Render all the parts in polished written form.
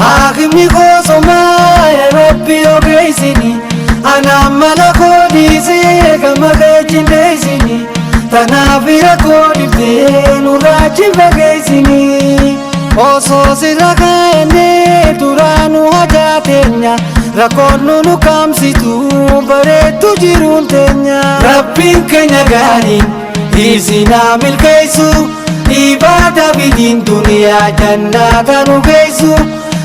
Hakimni kosoma ya Rabbi ogeessini ana mala koodisee gama keechindesini tanaaf rakkoo dhiftee nurraachi fageessini osoo sirra kaayannee duraanuu hajaa teenya rakkoon nu kaamsitu bareetu jiruun teenya Rabbiin keenya gaariin isinaa milkeessu ibaada bidiin duniyaa jannata nu geessu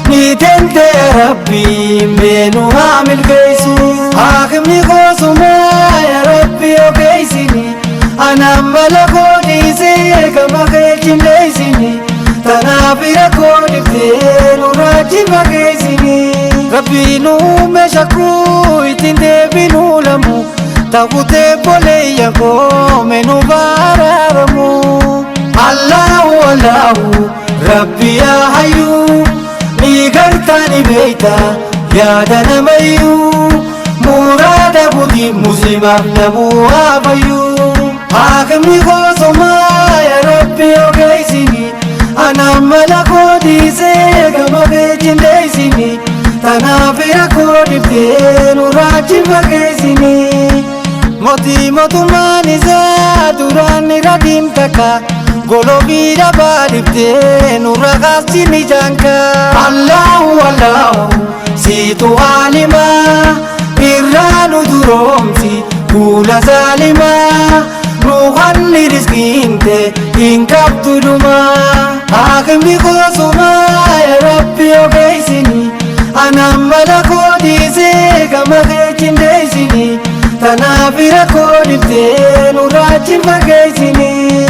نيتنت يا ربي منو عامل كيسو حاكمني قوسما يا ربي وكيسني أنا ملكوني زيك ما كيجن ليسني تنافر كوني بتين وراجي ما كيسني ربي نو مشاكو يتنده بنو لمو تاكوتي بولي يكو منو بارارمو الله الله ربي يا حيو Nigartani beita ya dana mayu murada budi muslima nabu abayu hakmi khosuma ya rabbi ogeisini ana malakodi se gamage jindesini tanafira kodi benu raji mageisini moti motumani za durani radim taka Golobira balifte nuragastini janka Allahu Allahu situ alima irranu duromsi kula zalima nuhanni rizkinte inkabtuduma hakimni kosuma ya Rabbi ogeisini ana malakodise gama keechindesini tanafira kodifte nurachi fageisini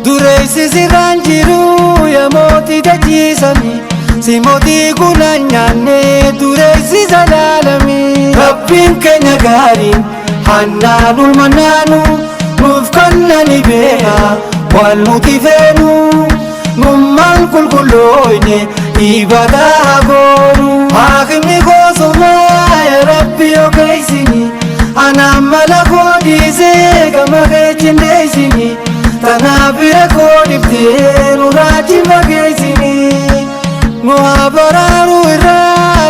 Dureisi siranjiru ya moti dajisami si moti kunanyane dureisi zalalami Rabbin kenya garin hannanul mananu nufkannani beha wal mutifenu numman kulkuloine ibada goru hakimni kosuma ya Rabbi ogeisini ana malakodise gama keechindesini Tanafira kodifteen urachi mageessini muhabararu irra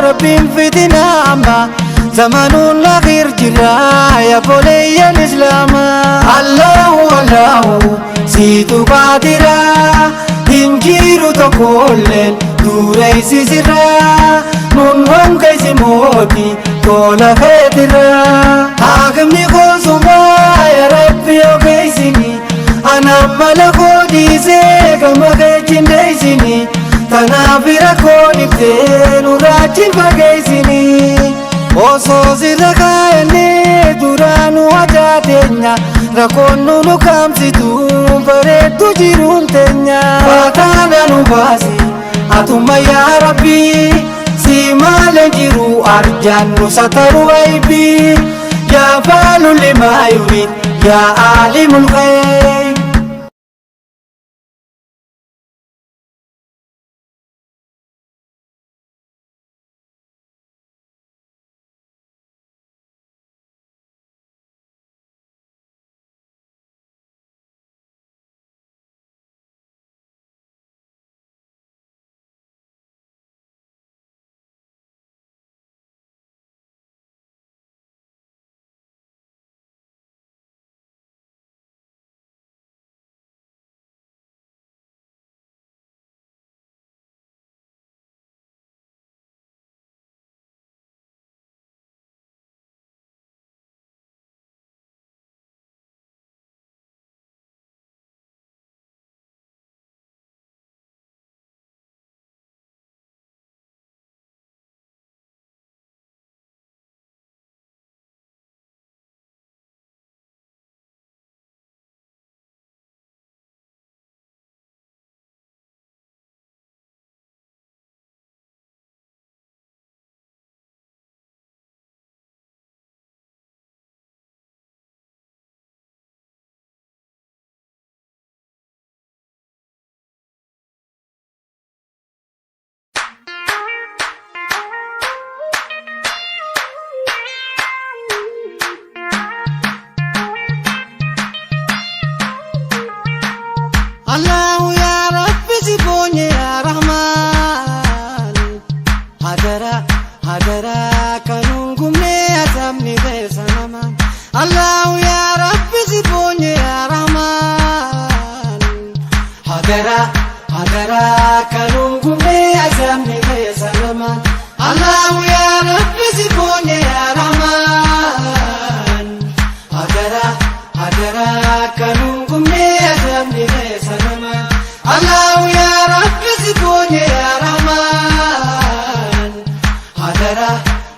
Rabbiin fitina amma zamanuun lakhir jira ya boleeyyan islaama Allahu Allahu siitu baatira hinjiru tokkolleen dureessi sirra nun hongeessi mooti tola feetira hakimni kosuma ya Rabbi ogeessini Ana malakodise gama keechindesini tanafira kodifteen urachi fageessini osoo sirra kaayannee duraanuu hajaa teenya rakkoon nu kaamsitu bareetu jiruun teenya faataana nu baasi atumma yaa Rabbi si maalen jiru arjaan nu sataru aybi yaa faalu limaa yurid yaa aalimul ghayb الله يا رب سيبوني يا رحمن هدرا هدرا كنوكم يا زمني سلما الله يا رب سيبوني يا رحمن هدرا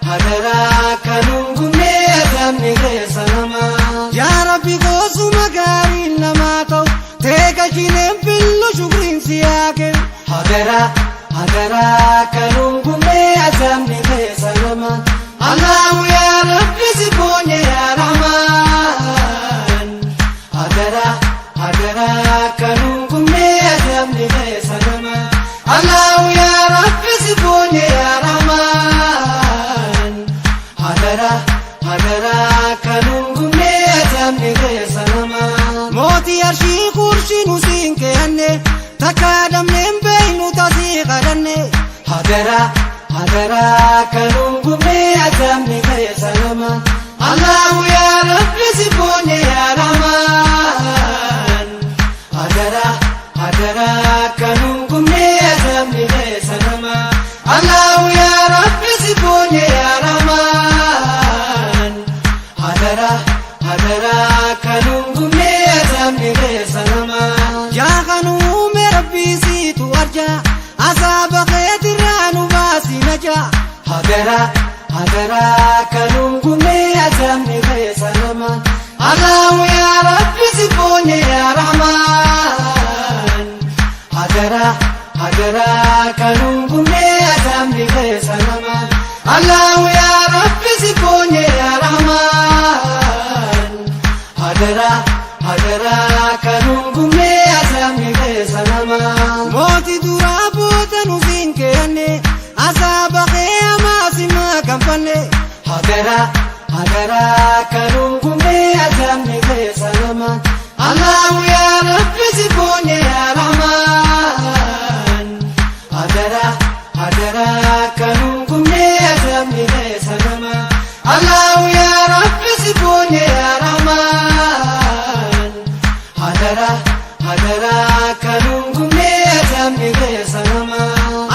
هدرا كنوكم يا زمني سلما يا ربي غوصو مغارين نماتو تيكا جينم بلو شكرين سياكل هدرا هدرا كنوكم يا زمني سلما الله يا رب سيبوني يا رحمن هدرا هدرا كنوكم يا زمني سلما الله يا رب سيبوني يا رحمن هدرا هدرا كنوكم يا زمني سلما موتي أرشي قرشي نسين كأني تكادم من بين تسيق لني هدرا هدرا كنوكم يا زمني سلما الله يا رب سيبوني يا رحمن هدرا هدرا كنوكم يا زمني سلما الله يا رب سيبوني يا رحمن هدرا هدرا كنوكم يا زمني سلما يا خنوم ربي سيتو أرجع أصاب خيط الرانو باسي نجا هدرا هدرا كنوكم يا زمني سلما الله يا رب سيبوني يا رحمن هدرا هدرا كنوكم يا زمني سلما الله يا رب سيبوني يا رحمن هدرا هدرا كنوكم يا زمني سلما موتي درابوت نسين كأني أصاب خيما سما كمفني هدرا هدرا كنوكم يا زمني سلما الله يا رب سيبوني يا رحمن هدرا هدرا كنوكم يا زمني سلما الله يا رب سيبوني يا رحمن هدرا هدرا كنوكم يا زمني سلما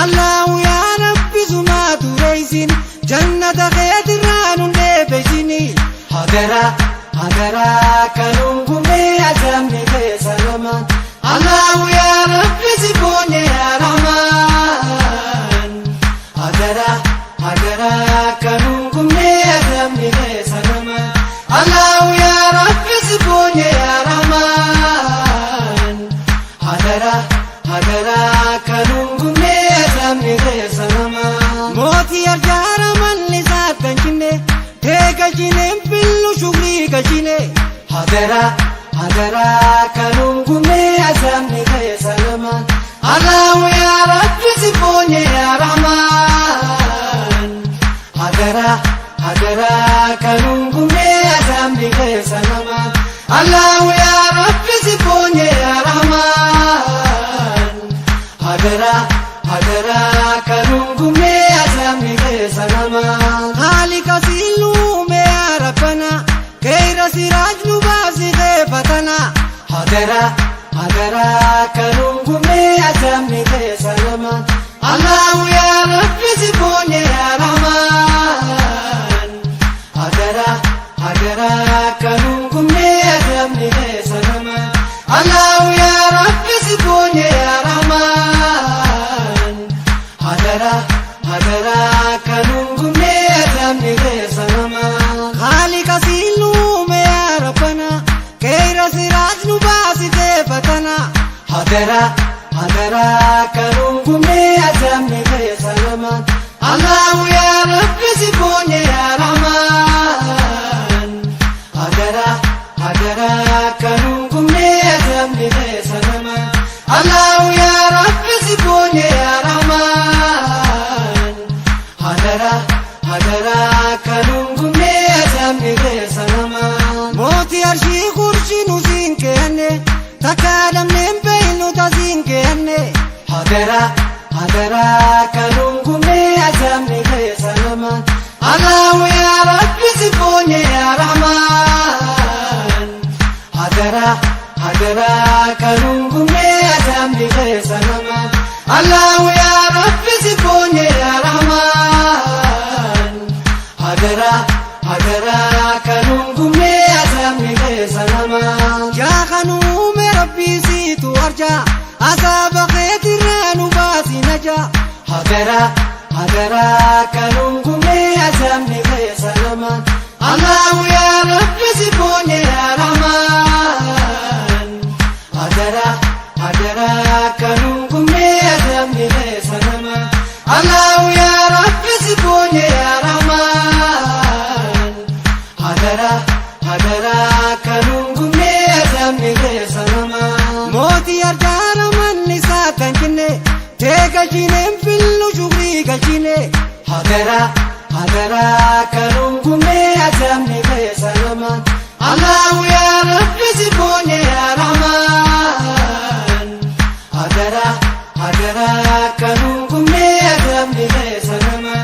الله يا رب زمات ريسين جنة خيط الرانو بيجيني هدرا هدرا كنوكم يا زمني سلما الله يا رب سيبوني يا رحمن هدرا هدرا كنوكم يا زمني سلما الله يا رب سيبوني يا رحمن هدرا هدرا كنوكم يا زمني سلما موتي أرجار من لسات كنشني تيكا جينم بلو شكري كشيني هدرا هدرا كنوكم يا زمني سلما الله يا رب سيبوني يا رحمن هدرا هدرا كنوكم يا زمني سلما الله يا رب سيبوني يا رحمن هدرا هدرا كنوكم يا زمني سلما خالق سيلوم يا ربنا كير سراج نباسي خيفتنا هدرا هدرا كنوكم يا زمني سلما الله يا رب سيبوني يا رحمن هدرا هدرا كنوكم يا زمني سلما الله يا رب سيبوني يا رحمن هدرا هدرا كنوكم يا زمني سلما خالق سيلوم يا ربنا كير سراج نباسي خيفتنا هدرا هدرا كنوكم يا زمني سلما الله يا رب سيبوني يا رحمن هدرا هدرا كنوكم يا زمني سلما الله يا رب سيبوني يا رحمن هدرا هدرا كنوكم يا زمني سلما موتي أرشي قرشي نسين كأني تكادم من بين تسين كأني هدرا هدرا كنوكم يا زمني سلما الله يا رب سيبوني يا رحمن هدرا هدرا كنوكم يا زمني سلما الله يا رب سيبوني يا رحمن ሀገራ ሀገራ ከኑንጉሜ አዛምኒ ከየሰለማን አላሁ ያ ረቢ ሲቦኝ ያራማን ሀገራ ሀገራ ከኑንጉሜ አዛምኒ ከየሰለማን አላሁ ያ ረቢ ሲቦኝ ያራማን ሀገራ ሀገራ ከኑንጉሜ አዛምኒ ከየሰለማን ሞቲ አርጋራ መኒሳ ከንጅኔ tegalchinen fillu shukri galchine hagara hagara kanungume azamni kayasalaman Allahu ya Rabbi sibonye ya Rahman hagara hagara kanungume azamni kayasalaman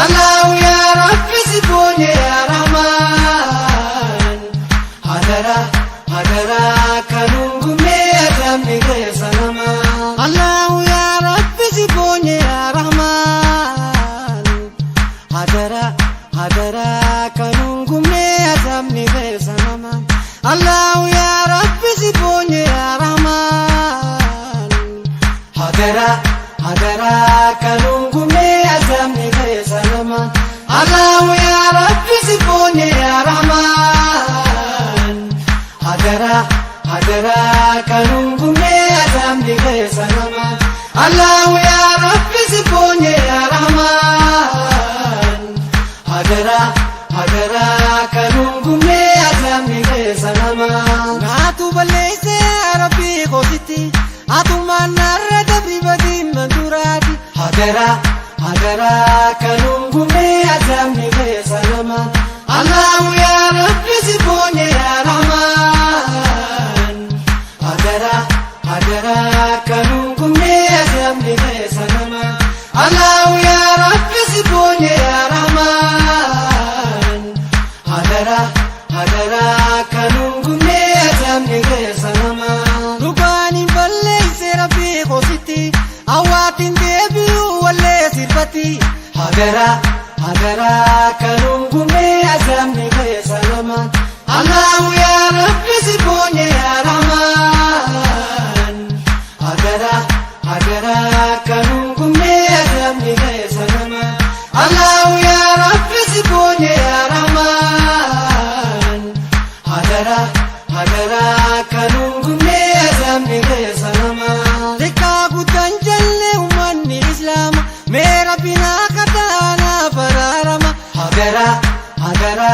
Allahu ya Rabbi sibonye ya Rahman hagara hagara kanungume azamni kayasalaman Allahu sibonye ya Rahman hagara hagara kanungume azamni besanaman Allahu ya Rabbi sibonye ya Rahman hagara hagara kanungume azamni besanaman Allahu ya Rabbi sibonye ya Rahman hagara hagara kanungume azamni besanaman Allahu ya Rabbi sibonye ya Rahman hagara hagara kanungume azamni besanaman Natu balese Rabbi kositi atumanarra dabri badin mandurati hagara hagara kanungume azamni besanaman Allahu ya Rabbi sibonye ya Rahman hagara hagara kanungume azamni besanaman Allahu ya Rabbi sibonye ya Rahman hagara hagara kanungume azamni besanaman Rugani balleeyse Rabbi kositi awaatin deebi'u wallee sirbati hagara hagara kanungume azamni besanaman Allahu ya Rabbi sibonye ya Rahman hagara hagara kanungume azamni besanaman Allahu ya Rabbi sibonye ya Rahman hagara hagara kanungume azamni besanaman Dikka guddan jalle ummanni Islaama mee Rabbina kadhaana baraarama hagara hagara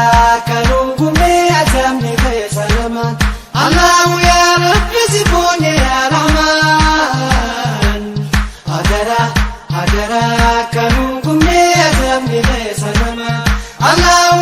kanungume azamni besanaman Allahu ya Rabbi sibonye ya Rahman hagara hagara kanungume azamni besanaman Allahu